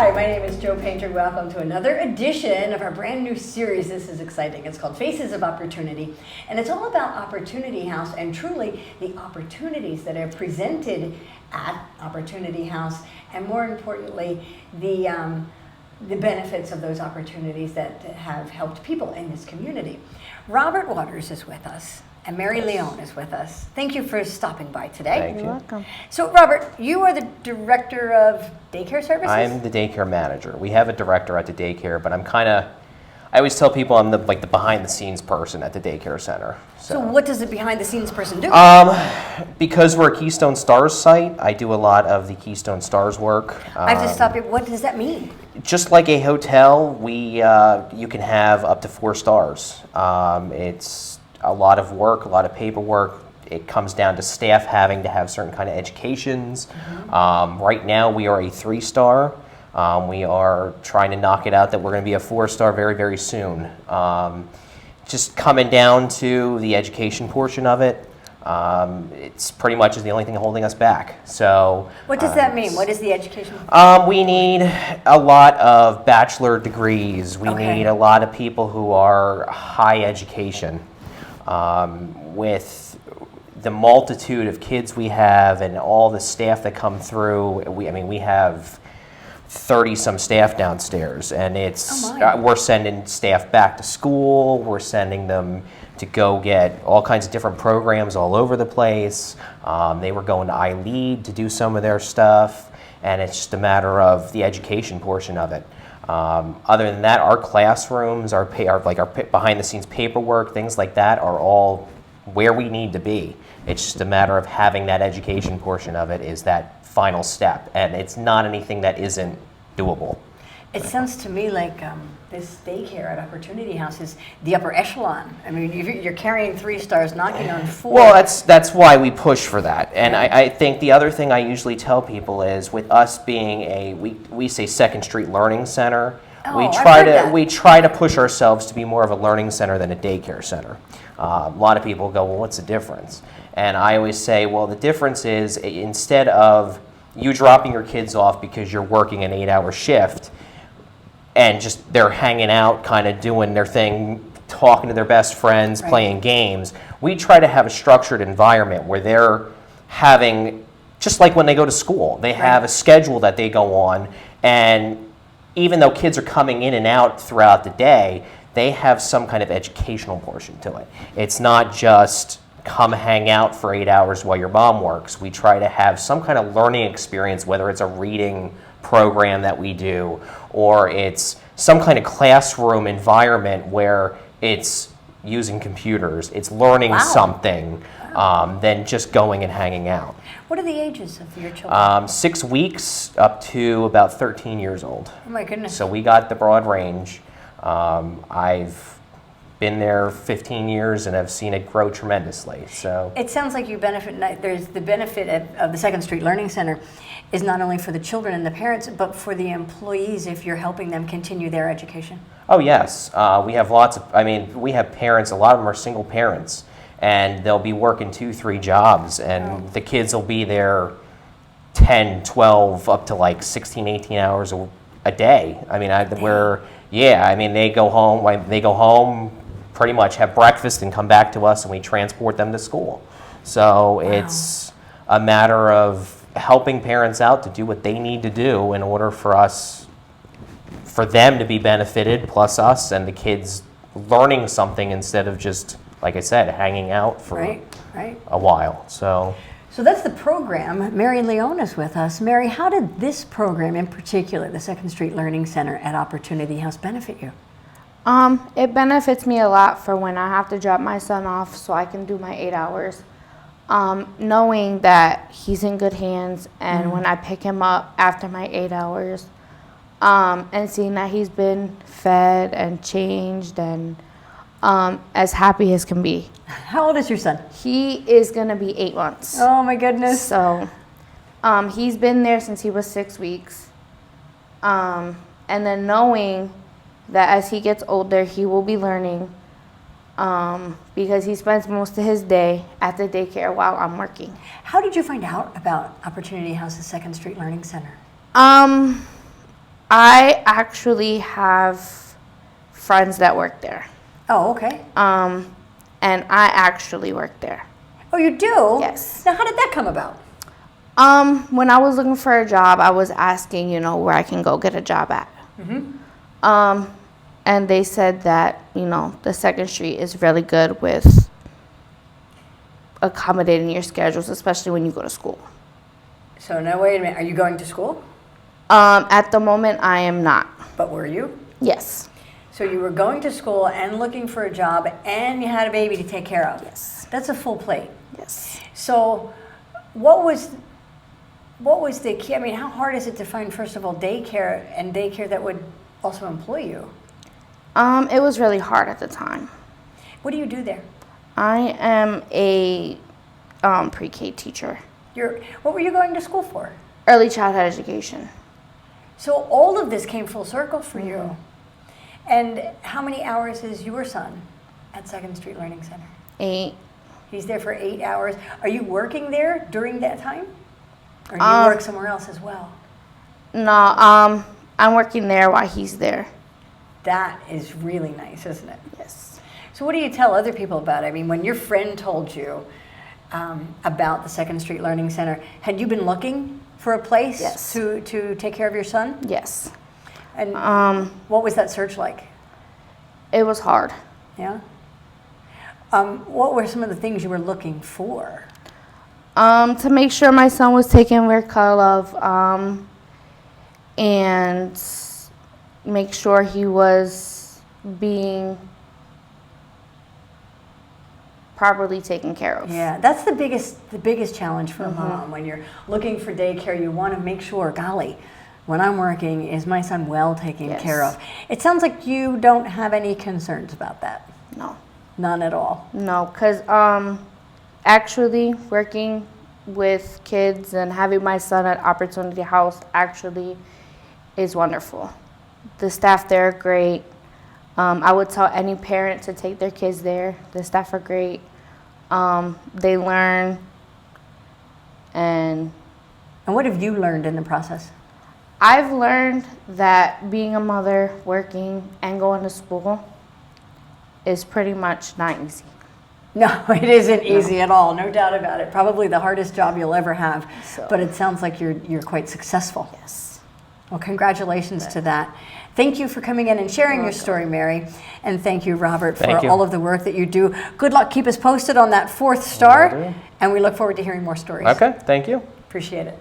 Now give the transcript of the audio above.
Hi, my name is Jo Painter. Welcome to another edition of our brand new series. This is exciting. It's called Faces of Opportunity, and it's all about Opportunity House and truly the opportunities that are presented at Opportunity House, and more importantly, the benefits of those opportunities that have helped people in this community. Robert Waters is with us. And Mary Leone is with us. Thank you for stopping by today. Thank you. You're welcome. So, Robert, you are the director of daycare services? I'm the daycare manager. We have a director at the daycare, but I always tell people I'm the behind the scenes person at the daycare center. So what does the behind the scenes person do? Because we're a Keystone Stars site, I do a lot of the Keystone Stars work. I have to stop you. What does that mean? Just like a hotel, you can have up to 4 stars. It's a lot of work, a lot of paperwork. It comes down to staff having to have certain kind of educations. Right now we are a 3-star. We are trying to knock it out that we're going to be a 4-star very, very soon. Just coming down to the education portion of it, it's pretty much is the only thing holding us back. So, what does that mean? What is the education? We need a lot of bachelor degrees. We need a lot of people who are high education. With the multitude of kids we have and all the staff that come through, we have 30-some staff downstairs, and we're sending staff back to school. We're sending them to go get all kinds of different programs all over the place. They were going to iLead to do some of their stuff, and it's just a matter of the education portion of it. Other than that, our classrooms, our behind-the-scenes paperwork, things like that are all where we need to be. It's just a matter of having that education portion of it is that final step, and it's not anything that isn't doable. It sounds to me like this daycare at Opportunity House is the upper echelon. I mean, you're carrying 3 stars, knocking on 4. Well, that's why we push for that. And I think the other thing I usually tell people is with us being we say Second Street Learning Center, we try to push ourselves to be more of a learning center than a daycare center. A lot of people go, well, what's the difference? And I always say, well, the difference is instead of you dropping your kids off because you're working an 8-hour shift, and just they're hanging out, kind of doing their thing, talking to their best friends, playing games. We try to have a structured environment where they're having, just like when they go to school, they have a schedule that they go on, and even though kids are coming in and out throughout the day, they have some kind of educational portion to it. It's not just come hang out for 8 hours while your mom works. We try to have some kind of learning experience, whether it's a reading program that we do, or it's some kind of classroom environment where it's using computers, it's learning something, than just going and hanging out. What are the ages of your children? 6 weeks up to about 13 years old. Oh my goodness. So we got the broad range. I've been there 15 years and have seen it grow tremendously. So it sounds like you benefit. There's the benefit of the Second Street Learning Center is not only for the children and the parents, but for the employees if you're helping them continue their education. Oh yes, we have lots of. We have parents. A lot of them are single parents, and they'll be working 2-3 jobs, and the kids will be there 10, 12, up to like 16, 18 hours a day. They go home. Pretty much have breakfast and come back to us, and we transport them to school. So it's a matter of helping parents out to do what they need to do in order for them to be benefited, plus us and the kids learning something instead of just, like I said, hanging out for a while. So that's the program. Mary Leone is with us. Mary, how did this program in particular, the Second Street Learning Center at Opportunity House, benefit you? It benefits me a lot for when I have to drop my son off so I can do my 8 hours. Knowing that he's in good hands, and when I pick him up after my 8 hours, and seeing that he's been fed and changed and as happy as can be. How old is your son? He is going to be 8 months. Oh my goodness. So he's been there since he was 6 weeks. And then knowing that as he gets older, he will be learning because he spends most of his day at the daycare while I'm working. How did you find out about Opportunity House's Second Street Learning Center? I actually have friends that work there. Oh, okay. And I actually work there. Oh, you do? Yes. Now, how did that come about? When I was looking for a job, I was asking, where I can go get a job at. And they said that, the Second Street is really good with accommodating your schedules, especially when you go to school. So now, wait a minute. Are you going to school? At the moment, I am not. But were you? Yes. So you were going to school and looking for a job, and you had a baby to take care of. Yes. That's a full plate. Yes. So what was the key? I mean, how hard is it to find, first of all, daycare that would also employ you? It was really hard at the time. What do you do there? I am a pre-K teacher. What were you going to school for? Early childhood education. So all of this came full circle for you. And how many hours is your son at Second Street Learning Center? 8. He's there for 8 hours. Are you working there during that time? Or do you work somewhere else as well? No, I'm working there while he's there. That is really nice, isn't it? Yes. So what do you tell other people about it? I mean, when your friend told you about the Second Street Learning Center, had you been looking for a place Yes. to take care of your son? Yes. And what was that search like? It was hard. Yeah? What were some of the things you were looking for? To make sure my son was taken care of, and make sure he was being properly taken care of. Yeah, that's the biggest challenge for a mom. When you're looking for daycare, you want to make sure, golly, when I'm working, is my son well taken care of? It sounds like you don't have any concerns about that. No. None at all. No, because actually working with kids and having my son at Opportunity House actually is wonderful. The staff there are great. I would tell any parent to take their kids there. The staff are great. They learn. And what have you learned in the process? I've learned that being a mother, working, and going to school is pretty much not easy. No, it isn't easy at all, no doubt about it. Probably the hardest job you'll ever have, So- but it sounds like you're quite successful. Yes. Well, congratulations to that. Thank you for coming in and sharing your story, Mary. And thank you, Robert, Thank for you. all of the work that you do. Good luck. Keep us posted on that 4th star, Will do. and we look forward to hearing more stories. Okay, thank you. Appreciate it.